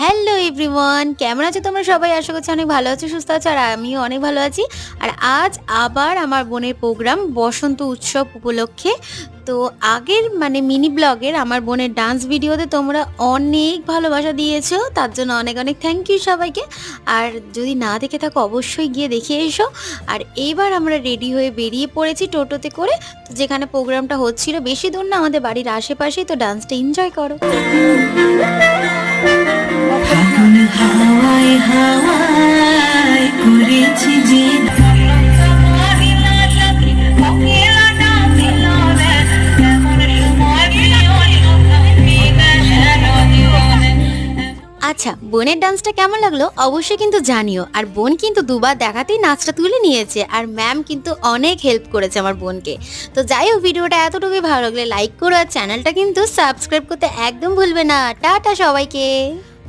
Hello everyone, কেমন আছো তোমরা সবাই? আশা করছি অনেক ভালো আছো, সুস্থ আছো। আর আমিও অনেক ভালো আছি। আর আজ আবার আমার বোনের প্রোগ্রাম বসন্ত উৎসব উপলক্ষে। তো আগের মিনি ব্লগের আমার বোনের ডান্স ভিডিওতে তোমরা অনেক ভালোবাসা দিয়েছো, তার জন্য অনেক অনেক থ্যাংক ইউ সবাইকে। আর যদি না দেখে থাকো অবশ্যই গিয়ে দেখে এসো। আর এইবার আমরা রেডি হয়ে বেরিয়ে পড়েছি টোটোতে করে। তো যেখানে প্রোগ্রামটা হচ্ছিল বেশি দূর না, আমাদের বাড়ির আশেপাশেই। তো ডান্সটা এনজয় করো। ফাগুন হাওয়ায় হাওয়ায় করেছি যে আচ্ছা, বোনের ডান্সটা কেমন লাগলো অবশ্যই কিন্তু জানিও। আর বোন কিন্তু দুবার দেখাতেই নাচটা তুলে নিয়েছে, আর ম্যাম কিন্তু অনেক হেল্প করেছে আমার বোনকে। তো যাই হোক, ভিডিওটা এতটুকুই ভালো লাগলে লাইক করো, আর চ্যানেলটা কিন্তু সাবস্ক্রাইব করতে একদম ভুলবে না। টাটা সবাইকে।